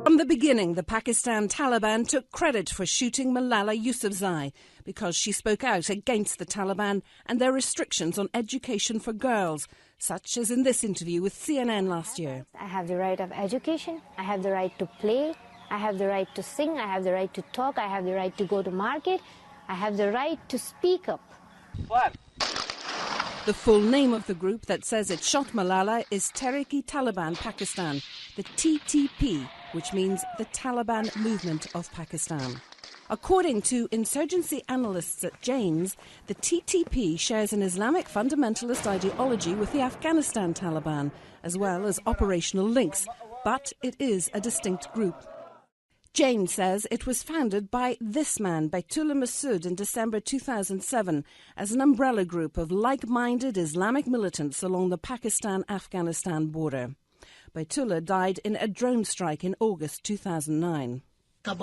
From the beginning, the Pakistan Taliban took credit for shooting Malala Yousafzai because she spoke out against the Taliban and their restrictions on education for girls, such as in this interview with CNN last year. I have the right of education, I have the right to play, I have the right to sing, I have the right to talk, I have the right to go to market, I have the right to speak up. What? The full name of the group that says it shot Malala is Tehreek-e-Taliban Pakistan, the TTP, which means the Taliban Movement of Pakistan. According to insurgency analysts at Jane's, the TTP shares an Islamic fundamentalist ideology with the Afghanistan Taliban, as well as operational links, but it is a distinct group. Jane says it was founded by this man, Baitullah Masood, in December 2007 as an umbrella group of like-minded Islamic militants along the Pakistan-Afghanistan border. Baitullah died in a drone strike in August 2009. And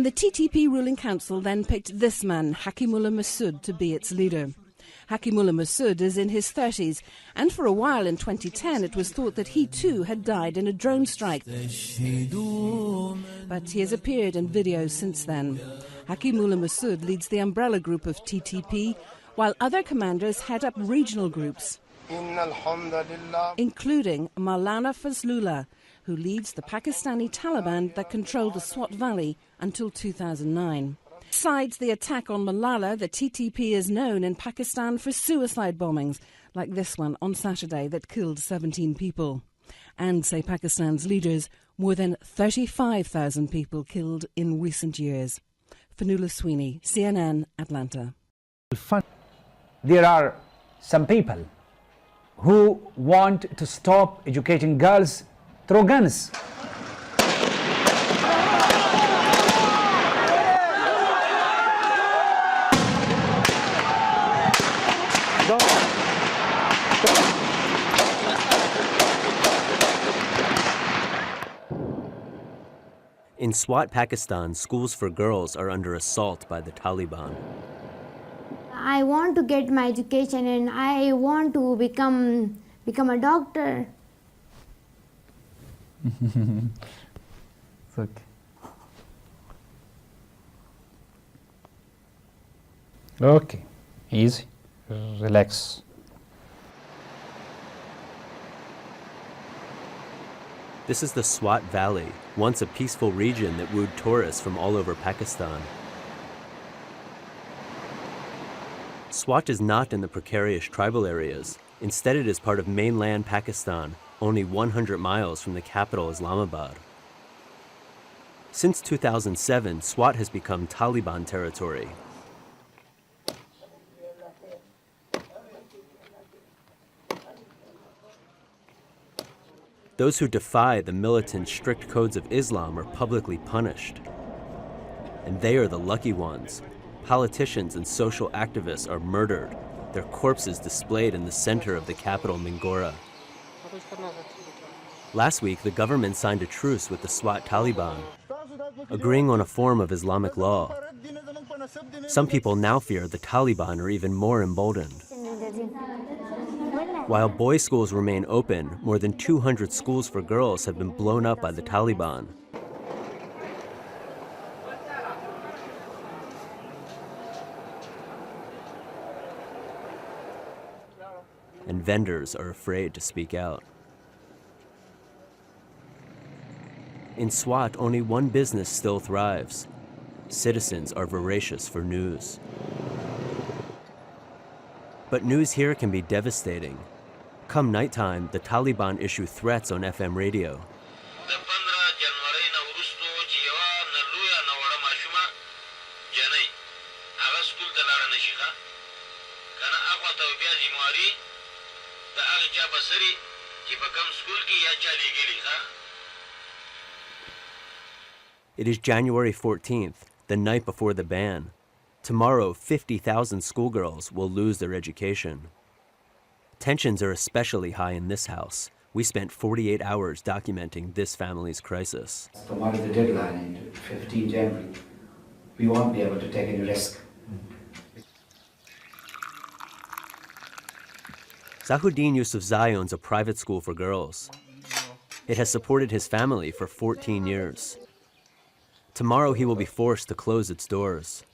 the TTP ruling council then picked this man, Hakimullah Masood, to be its leader. Hakimullah Masood is in his 30s, and for a while in 2010 it was thought that he too had died in a drone strike. But he has appeared in videos since then. Hakimullah Masood leads the umbrella group of TTP, while other commanders head up regional groups, including Maulana Fazlullah, who leads the Pakistani Taliban that controlled the Swat Valley until 2009. Besides the attack on Malala, the TTP is known in Pakistan for suicide bombings, like this one on Saturday that killed 17 people. And, say Pakistan's leaders, more than 35,000 people killed in recent years. Fanula Sweeney, CNN, Atlanta. There are some people who want to stop educating girls through guns. In Swat, Pakistan, schools for girls are under assault by the Taliban. I want to get my education and I want to become a doctor. It's okay. Okay, easy, relax. This is the Swat Valley, once a peaceful region that wooed tourists from all over Pakistan. Swat is not in the precarious tribal areas. Instead, it is part of mainland Pakistan, only 100 miles from the capital Islamabad. Since 2007, Swat has become Taliban territory. Those who defy the militant strict codes of Islam are publicly punished. And they are the lucky ones. Politicians and social activists are murdered, their corpses displayed in the center of the capital, Mingora. Last week, the government signed a truce with the Swat Taliban, agreeing on a form of Islamic law. Some people now fear the Taliban are even more emboldened. While boys' schools remain open, more than 200 schools for girls have been blown up by the Taliban. And vendors are afraid to speak out. In Swat, only one business still thrives. Citizens are voracious for news. But news here can be devastating. Come nighttime, the Taliban issue threats on FM radio. It is January 14th, the night before the ban. Tomorrow, 50,000 schoolgirls will lose their education. Tensions are especially high in this house. We spent 48 hours documenting this family's crisis. Tomorrow is the deadline, and 15 January. We won't be able to take any risk. Zahuddin Yousafzai owns a private school for girls. It has supported his family for 14 years. Tomorrow he will be forced to close its doors.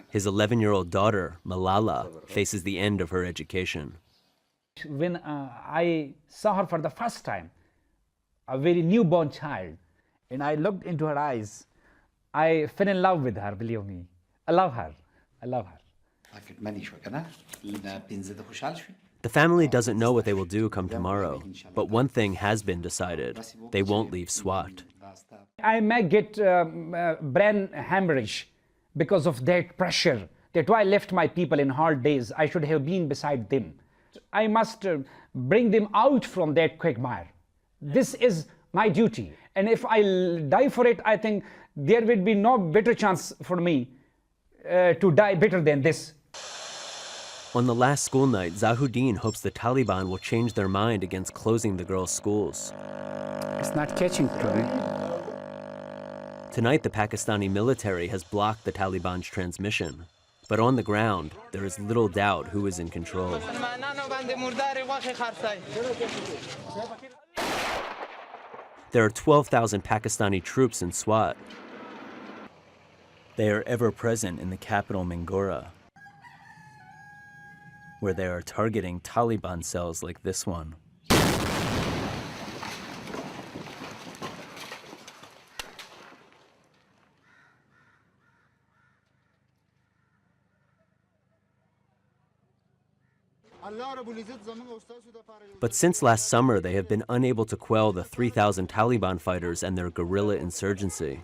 His 11-year-old daughter, Malala, faces the end of her education. When I saw her for the first time, a very newborn child, and I looked into her eyes, I fell in love with her, believe me. I love her. I love her. The family doesn't know what they will do come tomorrow, but one thing has been decided. They won't leave Swat. I may get brain hemorrhage because of that pressure, that why I left my people in hard days. I should have been beside them. I must bring them out from that quagmire. This is my duty. And if I die for it, I think there will be no better chance for me to die better than this. On the last school night, Zahuddin hopes the Taliban will change their mind against closing the girls' schools. It's not catching today. Tonight, the Pakistani military has blocked the Taliban's transmission. But on the ground, there is little doubt who is in control. There are 12,000 Pakistani troops in Swat. They are ever present in the capital Mingora, where they are targeting Taliban cells like this one. But since last summer, they have been unable to quell the 3,000 Taliban fighters and their guerrilla insurgency.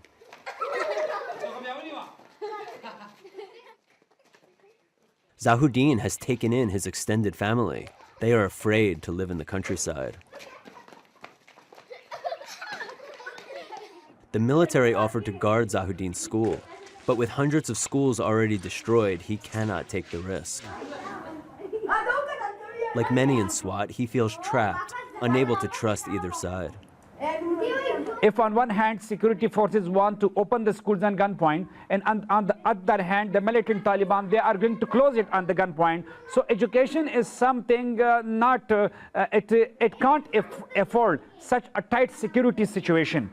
Zahuddin has taken in his extended family. They are afraid to live in the countryside. The military offered to guard Zahuddin's school, but with hundreds of schools already destroyed, he cannot take the risk. Like many in Swat, he feels trapped, unable to trust either side. If on one hand, security forces want to open the schools on gunpoint, and on the other hand, the militant Taliban, they are going to close it on the gunpoint. So education is something it can't afford such a tight security situation.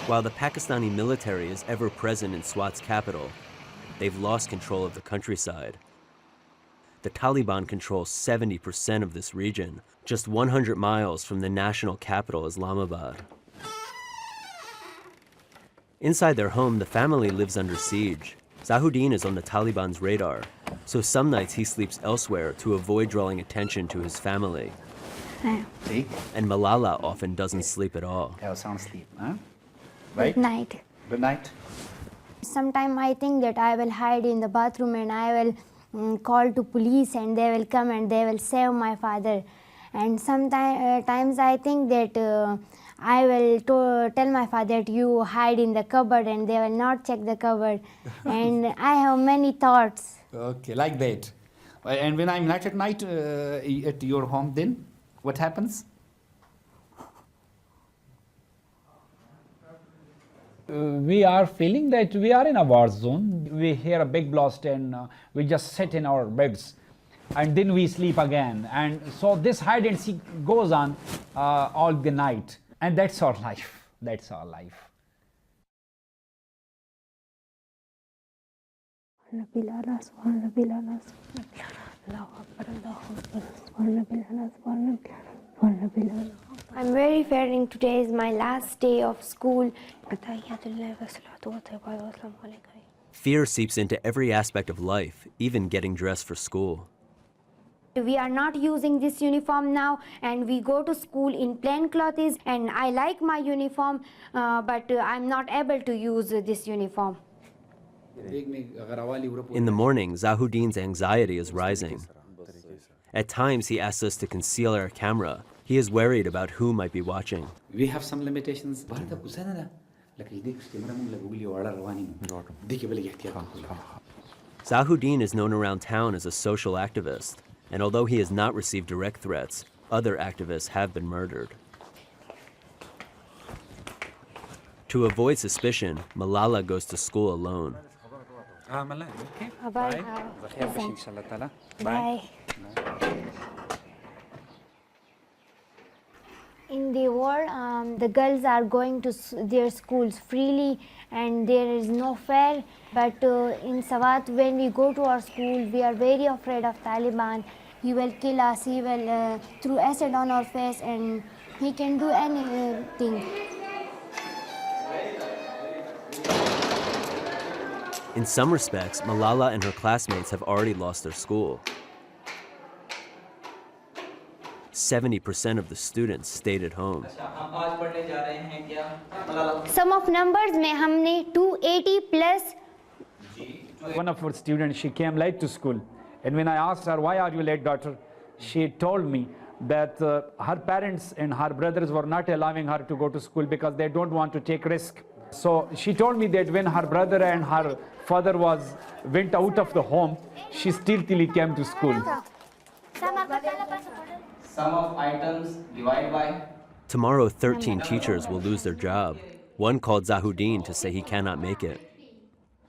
While the Pakistani military is ever present in Swat's capital, they've lost control of the countryside. The Taliban control 70% of this region, just 100 miles from the national capital, Islamabad. Inside their home, the family lives under siege. Zahuddin is on the Taliban's radar, so some nights he sleeps elsewhere to avoid drawing attention to his family. And Malala often doesn't sleep at all. Sound sleep, huh? Right? Good night. Good night. Sometimes I think that I will hide in the bathroom and I will call to police and they will come and they will save my father. And sometimes I think that I will tell my father that you hide in the cupboard and they will not check the cupboard. And I have many thoughts. Okay, like that. And when I'm not at night at your home, then what happens? We are feeling that we are in a war zone. We hear a big blast and we just sit in our beds and then we sleep again. And so this hide and seek goes on all the night. And that's our life. That's our life. I'm very fearing today is my last day of school. Fear seeps into every aspect of life, even getting dressed for school. We are not using this uniform now and we go to school in plain clothes and I like my uniform but I'm not able to use this uniform. In the morning, Zahuddin's anxiety is rising. At times, he asks us to conceal our camera. He is worried about who might be watching. We have some limitations. Zahuddin is known around town as a social activist, and although he has not received direct threats, other activists have been murdered. To avoid suspicion, Malala goes to school alone. Bye. Bye. In the war, the girls are going to their schools freely and there is no fear. But in Swat, when we go to our school, we are very afraid of Taliban. He will kill us, he will throw acid on our face, and he can do anything. In some respects, Malala and her classmates have already lost their school. 70% of the students stayed at home. Some of numbers में हमने 280 plus. One of our students, she came late to school. And when I asked her, why are you late, daughter? She told me that her parents and her brothers were not allowing her to go to school because they don't want to take risk. So she told me that when her brother and her father went out of the home, she still came to school. Sum of items divide by. Tomorrow, 13 teachers will lose their job. One called Zahuddin to say he cannot make it.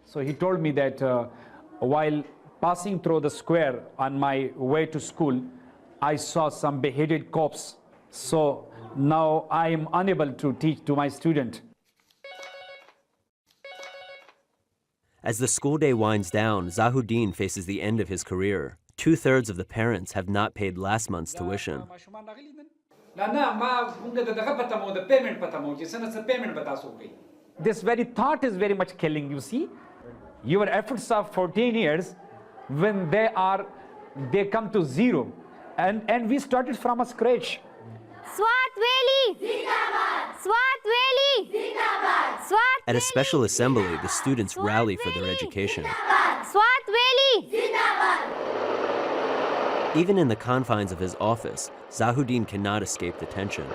So he told me that while passing through the square on my way to school, I saw some beheaded corpse. So now I am unable to teach to my student. As the school day winds down, Zahuddin faces the end of his career. 2/3 of the parents have not paid last month's tuition. This very thought is very much killing, you see. Your efforts of 14 years, when they come to zero. And we started from a scratch. Swat Valley! Swat Valley! Swat At a special assembly, the students rally for their education. Swat Valley! Even in the confines of his office, Zahuddin cannot escape the tension.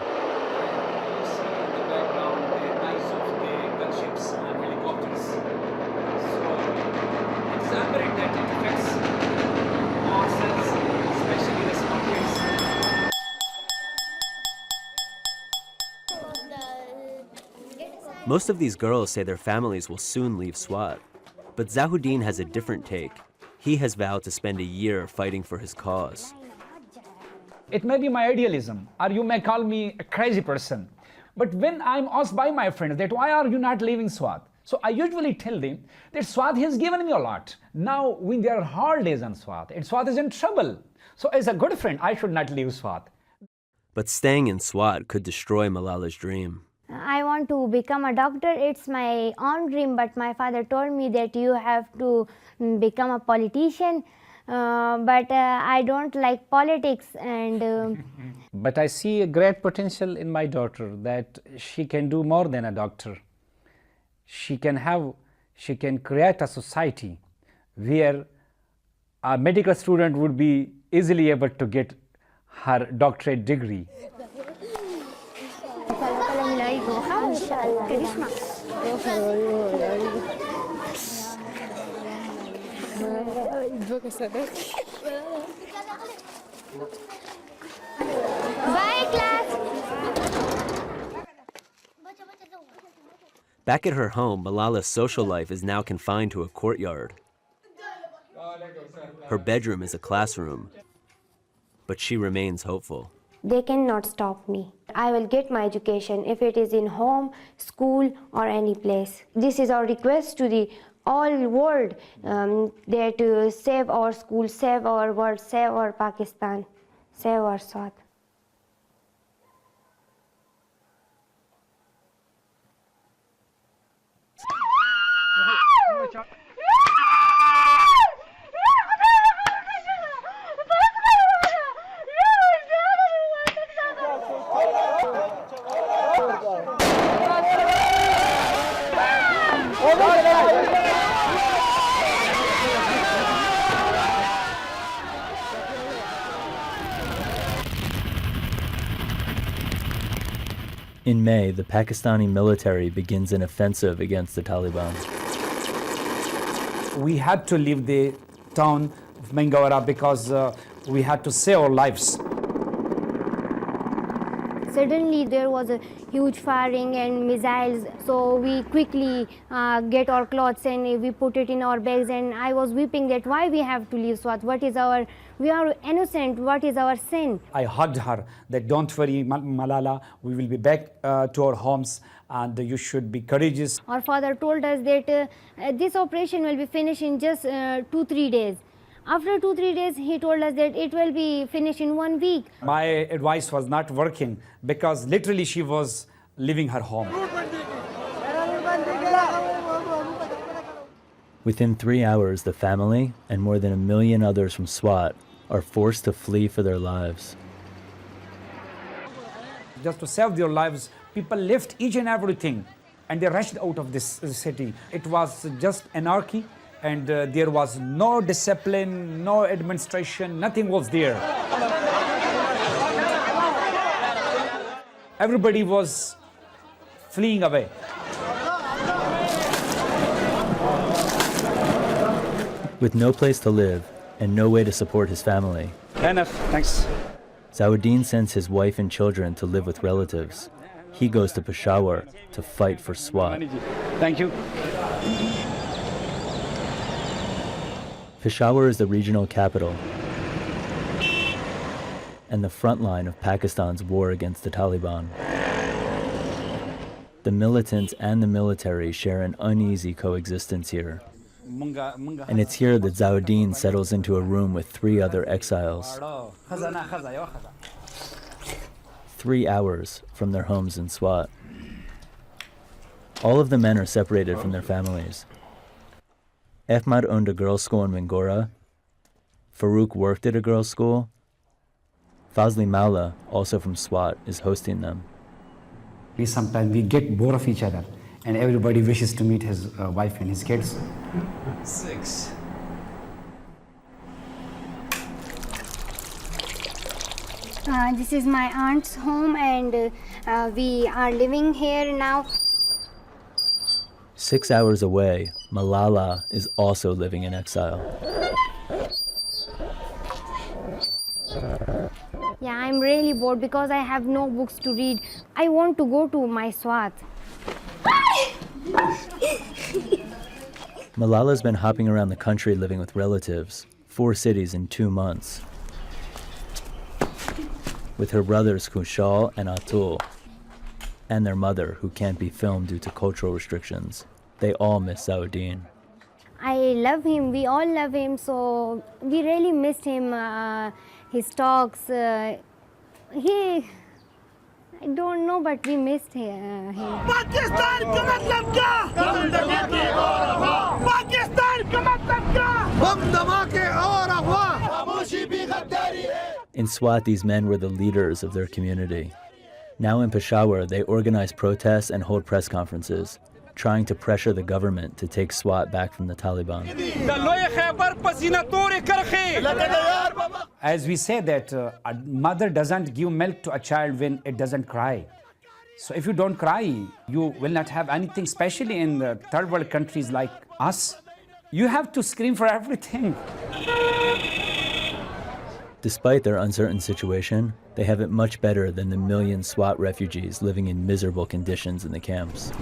Most of these girls say their families will soon leave Swat. But Zahuddin has a different take. He has vowed to spend a year fighting for his cause. It may be my idealism, or you may call me a crazy person. But when I'm asked by my friends that why are you not leaving Swat? So I usually tell them that Swat has given me a lot. Now when there are hard days on Swat, and Swat is in trouble. So as a good friend, I should not leave Swat. But staying in Swat could destroy Malala's dream. I want to become a doctor. It's my own dream, but my father told me that you have to become a politician. But I don't like politics and... But I see a great potential in my daughter that she can do more than a doctor. She can create a society where a medical student would be easily able to get her doctorate degree. Bye, class! Back at her home, Malala's social life is now confined to a courtyard. Her bedroom is a classroom, but she remains hopeful. They cannot stop me. I will get my education if it is in home, school or any place. This is our request to the all world that to save our school, save our world, save our Pakistan, save our Swat. In May, the Pakistani military begins an offensive against the Taliban. We had to leave the town of Mingora because we had to save our lives. Suddenly there was a huge firing and missiles, so we quickly get our clothes and we put it in our bags, and I was weeping that why we have to leave Swat, we are innocent, what is our sin? I hugged her that don't worry Malala, we will be back to our homes and you should be courageous. Our father told us that this operation will be finished in just 2-3 days. After 2-3 days, he told us that it will be finished in 1 week. My advice was not working because literally she was leaving her home. Within 3 hours, the family and more than 1 million others from Swat are forced to flee for their lives. Just to save their lives, people left each and everything and they rushed out of this city. It was just anarchy and there was no discipline, no administration, nothing was there. Everybody was fleeing away. With no place to live and no way to support his family, Enough, thanks. Zawuddin sends his wife and children to live with relatives. He goes to Peshawar to fight for Swat. Thank you. Peshawar is the regional capital and the front line of Pakistan's war against the Taliban. The militants and the military share an uneasy coexistence here. And it's here that Zawuddin settles into a room with 3 other exiles. 3 hours from their homes in Swat. All of the men are separated from their families. Ahmad owned a girls' school in Mingora. Farouk worked at a girls' school. Fazli Maula, also from Swat, is hosting them. Sometimes we get bored of each other and everybody wishes to meet his wife and his kids. 6. This is my aunt's home and we are living here now. 6 hours away, Malala is also living in exile. Yeah, I'm really bored because I have no books to read. I want to go to my Swat. Malala's been hopping around the country living with relatives, 4 cities in 2 months. With her brothers Kushal and Atul, and their mother, who can't be filmed due to cultural restrictions. They all miss Zawuddin. I love him, we all love him, so we really missed him, his talks. I don't know, but we missed him. In Swat, these men were the leaders of their community. Now in Peshawar, they organize protests and hold press conferences, trying to pressure the government to take Swat back from the Taliban. As we say that a mother doesn't give milk to a child when it doesn't cry. So if you don't cry, you will not have anything, especially in the third world countries like us. You have to scream for everything. Despite their uncertain situation, they have it much better than the million Swat refugees living in miserable conditions in the camps.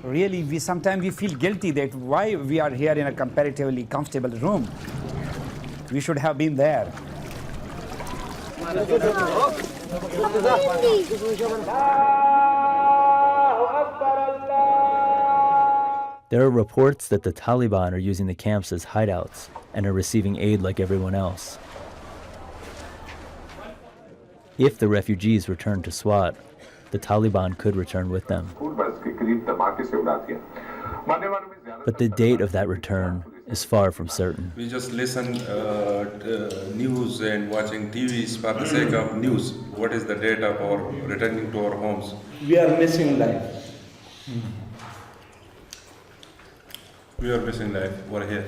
Really, sometimes we feel guilty that why we are here in a comparatively comfortable room. We should have been there. There are reports that the Taliban are using the camps as hideouts and are receiving aid like everyone else. If the refugees return to Swat, the Taliban could return with them. But the date of that return is far from certain. We just listen to news and watching TVs for the sake of news. What is the date of our returning to our homes? We are missing life. We are missing life. We're here.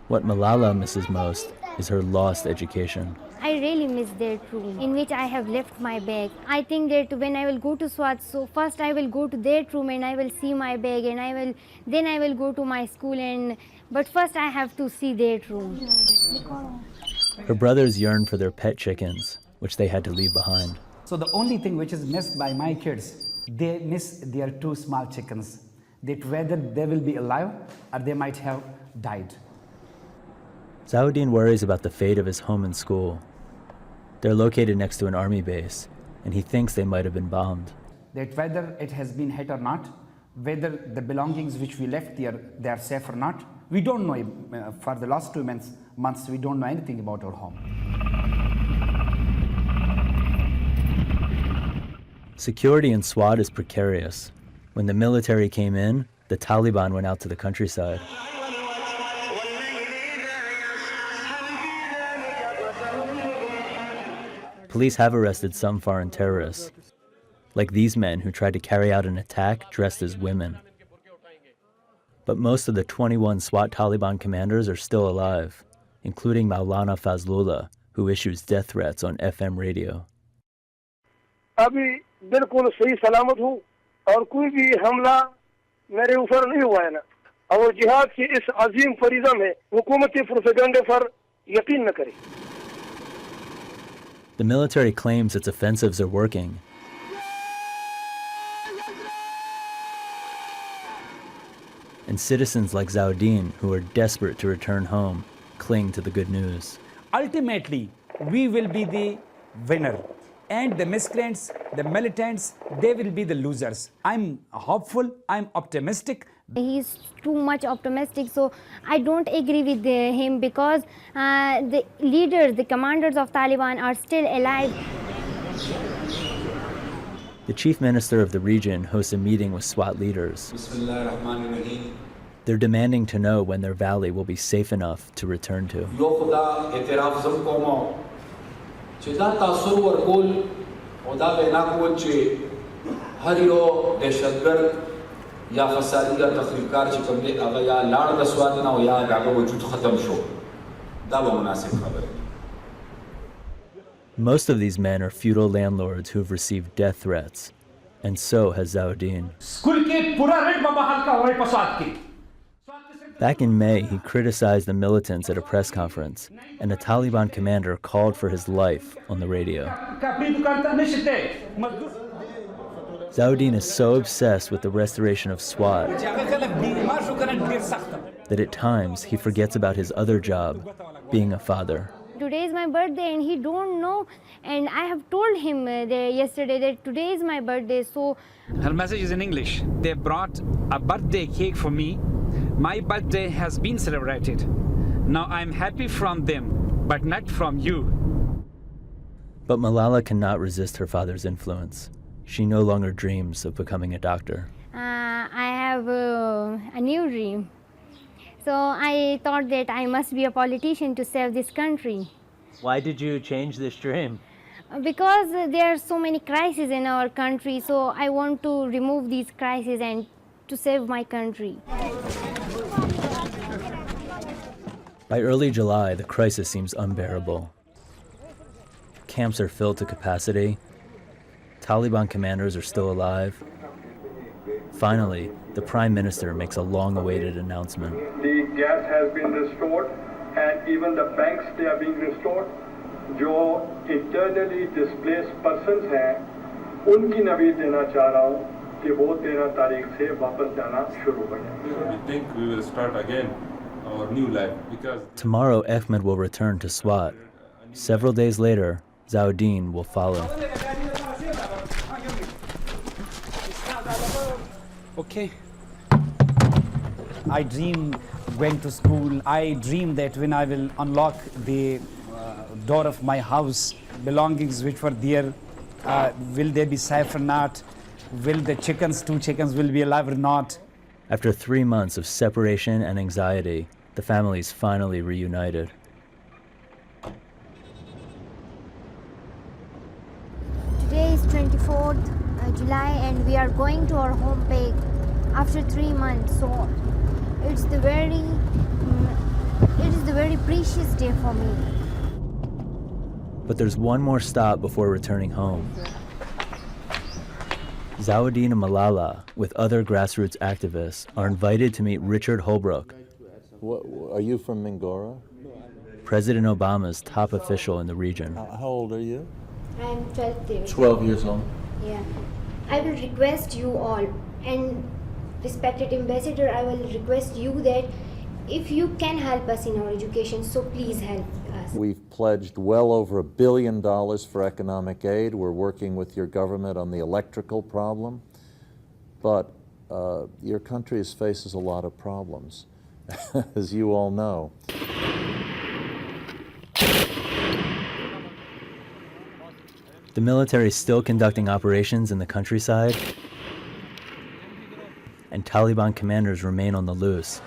What Malala misses most is her lost education. I really miss that room in which I have left my bag. I think that when I will go to Swat, so first I will go to that room and I will see my bag, and then I will go to my school, but first I have to see that room. Her brothers yearn for their pet chickens, which they had to leave behind. So the only thing which is missed by my kids, they miss their two small chickens, that whether they will be alive or they might have died. Zawuddin worries about the fate of his home and school. They're located next to an army base, and he thinks they might have been bombed. That whether it has been hit or not, whether the belongings which we left there, they are safe or not, we don't know. For the last 2 months, we don't know anything about our home. Security in Swat is precarious. When the military came in, the Taliban went out to the countryside. Police have arrested some foreign terrorists, like these men who tried to carry out an attack dressed as women. But most of the 21 SWAT Taliban commanders are still alive, including Maulana Fazlullah, who issues death threats on FM radio. अभी बिल्कुल सही सलामत हूँ और कोई भी हमला मेरे ऊपर नहीं हुआ है ना और जिहाद की इस अजीम फरीज़ा में हुकूमती प्रोपेगेंडा पर यकीन न करें. The military claims its offensives are working. And citizens like Zawuddin, who are desperate to return home, cling to the good news. Ultimately, we will be the winner. And the miscreants, the militants, they will be the losers. I'm hopeful, I'm optimistic. He's too much optimistic, so I don't agree with him because the leaders, the commanders of Taliban are still alive. The chief minister of the region hosts a meeting with SWAT leaders. They're demanding to know when their valley will be safe enough to return to. Most of these men are feudal landlords who have received death threats, and so has Zawuddin. Back in May, he criticized the militants at a press conference, and a Taliban commander called for his life on the radio. Zawuddin is so obsessed with the restoration of Swat that at times he forgets about his other job, being a father. Today is my birthday and he don't know, and I have told him yesterday that today is my birthday, so... Her message is in English. They brought a birthday cake for me. My birthday has been celebrated. Now I'm happy from them, but not from you. But Malala cannot resist her father's influence. She no longer dreams of becoming a doctor. I have a new dream. So I thought that I must be a politician to save this country. Why did you change this dream? Because there are so many crises in our country, so I want to remove these crises and to save my country. By early July, the crisis seems unbearable. Camps are filled to capacity. Taliban commanders are still alive. Finally, the Prime Minister makes a long-awaited announcement. The gas has been restored, and even the banks, they are being restored. जो internally displaced persons हैं, उनकी नबी देना चाह रहा हूँ कि वो 13 तारीख से वापस जाना शुरू हो जाए. We think we will start again our new life because Tomorrow, Ahmed will return to Swat. Several days later, Zawuddin will follow. Okay. I dream going to school. I dream that when I will unlock the door of my house, belongings which were there, will they be safe or not? Will the two chickens will be alive or not? After 3 months of separation and anxiety, the family is finally reunited. Today is 24th July and we are going to our home page after 3 months. So it is the very precious day for me. But there's one more stop before returning home. Zawuddin and Malala, with other grassroots activists, are invited to meet Richard Holbrooke. Are you from Mingora? President Obama's top official in the region. How old are you? I'm 12 years. 12 years old. Yeah. I will request you all, and respected ambassador, I will request you that if you can help us in our education, so please help us. We've pledged well over $1 billion for economic aid. We're working with your government on the electrical problem. But your country faces a lot of problems, as you all know. The military is still conducting operations in the countryside, and Taliban commanders remain on the loose.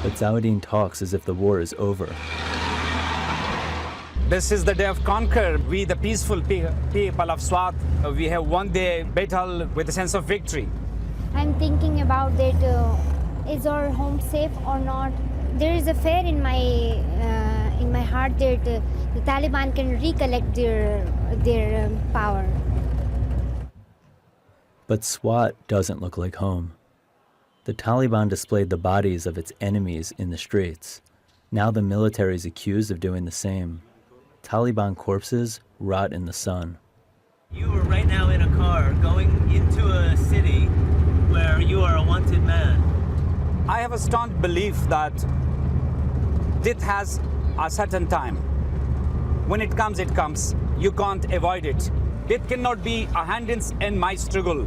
But Zawuddin talks as if the war is over. This is the day of conquer. We, the peaceful people of Swat, we have won the battle with a sense of victory. I'm thinking about that, is our home safe or not? There is a fear in my heart that the Taliban can recollect their power. But Swat doesn't look like home. The Taliban displayed the bodies of its enemies in the streets. Now the military is accused of doing the same. Taliban corpses rot in the sun. You are right now in a car going into a city where you are a wanted man. I have a staunch belief that death has a certain time. When it comes, it comes. You can't avoid it. Death cannot be a hand in my struggle.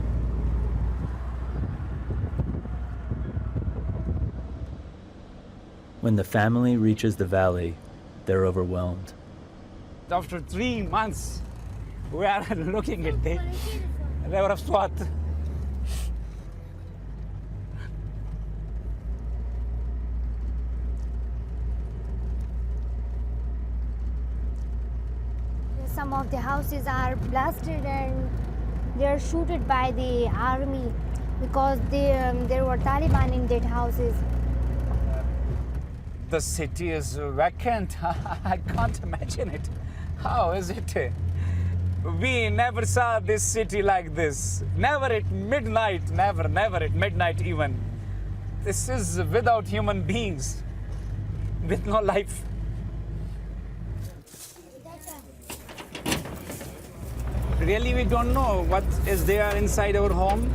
When the family reaches the valley, they're overwhelmed. After 3 months, we are looking at the river of Swat. Some of the houses are blasted and they are shooted by the army because there were Taliban in that houses. The city is vacant. I can't imagine it. How is it? We never saw this city like this. Never at midnight, never at midnight even. This is without human beings, with no life. Really, we don't know what is there inside our home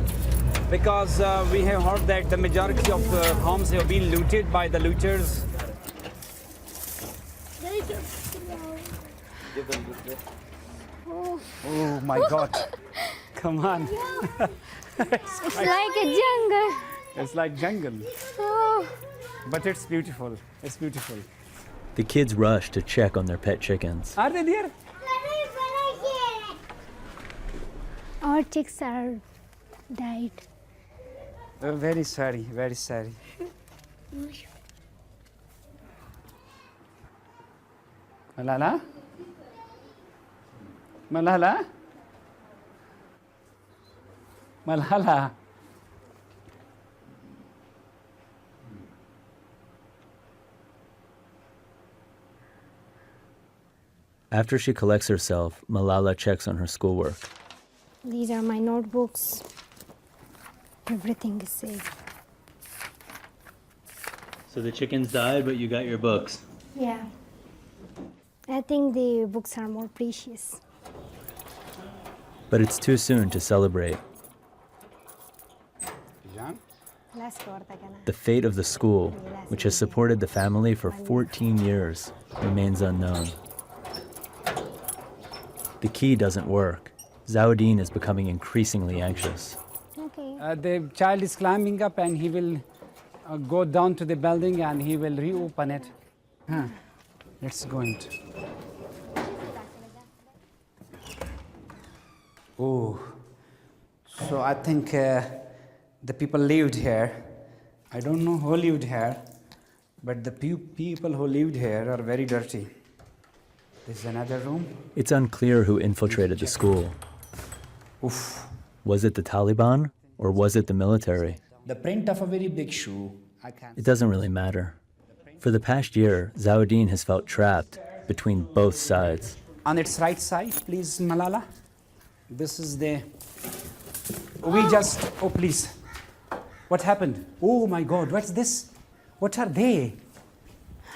because we have heard that the majority of the homes have been looted by the looters. Oh my God. Come on. It's like a jungle. It's like jungle. Oh. But it's beautiful. It's beautiful. The kids rush to check on their pet chickens. Are they there? Our chicks are died. Very sorry, very sorry. Malala? Malala? Malala? After she collects herself, Malala checks on her schoolwork. These are my notebooks. Everything is safe. So the chickens died, but you got your books. Yeah. I think the books are more precious. But it's too soon to celebrate. The fate of the school, which has supported the family for 14 years, remains unknown. The key doesn't work. Zawuddin is becoming increasingly anxious. Okay. The child is climbing up and he will go down to the building and he will reopen it. Let's go into. Oh, so I think the people lived here. I don't know who lived here, but the people who lived here are very dirty. This is another room. It's unclear who infiltrated the school. Oof. Was it the Taliban or was it the military? The print of a very big shoe. It doesn't really matter. For the past year, Zawuddin has felt trapped between both sides. On its right side, please, Malala. This is the... Oh, please. What happened? Oh, my God, what's this? What are they?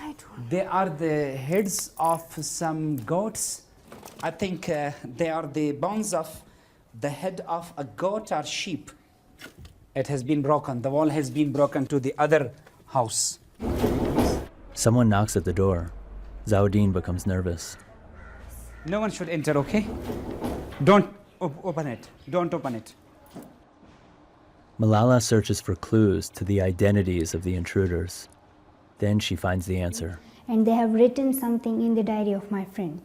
I don't... They are the heads of some goats. I think they are the bones of the head of a goat or sheep. It has been broken. The wall has been broken to the other house. Someone knocks at the door. Zawuddin becomes nervous. No one should enter, okay? Don't open it. Don't open it. Malala searches for clues to the identities of the intruders. Then she finds the answer. And they have written something in the diary of my friend.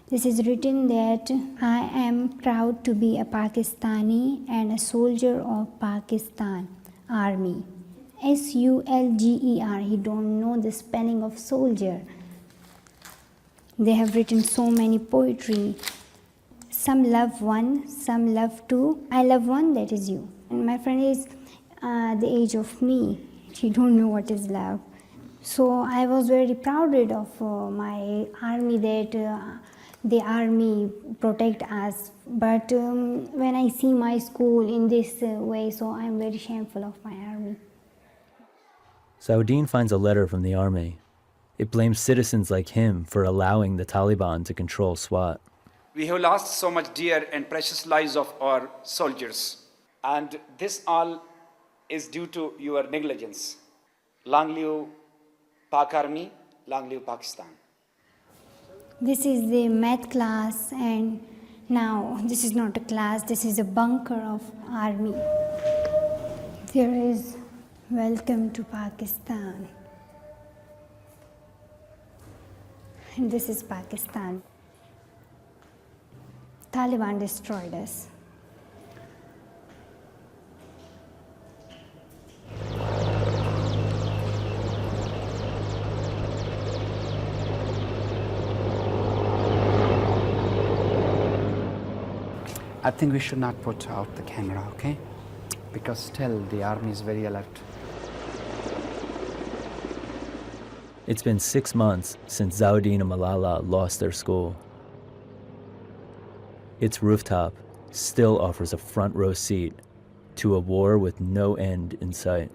This is written that I am proud to be a Pakistani and a soldier of Pakistan Army. S-U-L-G-E-R. He don't know the spelling of soldier. They have written so many poetry. Some love one, some love two. I love one, that is you. And my friend is the age of me. She don't know what is love. So I was very proud of my army, that the army protect us. But when I see my school in this way, so I'm very shameful of my army. Zawuddin finds a letter from the army. It blames citizens like him for allowing the Taliban to control Swat. We have lost so much dear and precious lives of our soldiers. And this all is due to your negligence. Long live Pak Army, long live Pakistan. This is the math class, and now this is not a class, this is a bunker of army. There is welcome to Pakistan. And this is Pakistan. Taliban destroyed us. I think we should not put out the camera, okay? Because still the army is very alert. It's been 6 months since Zawuddin and Malala lost their school. Its rooftop still offers a front row seat to a war with no end in sight.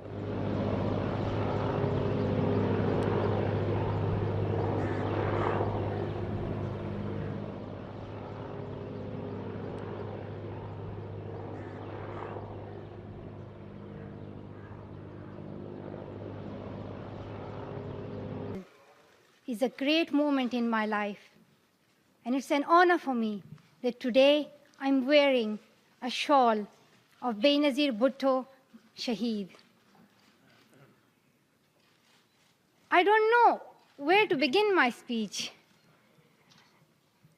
Is a great moment in my life, and it's an honor for me that today I'm wearing a shawl of Benazir Bhutto Shaheed. I don't know where to begin my speech.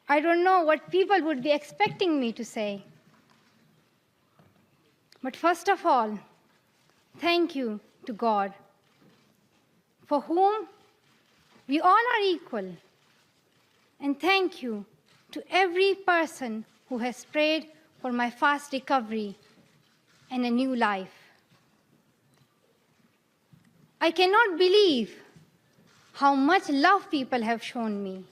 I don't know what people would be expecting me to say. But first of all, thank you to God, for whom we all are equal. And thank you to every person who has prayed for my fast recovery and a new life. I cannot believe how much love people have shown me.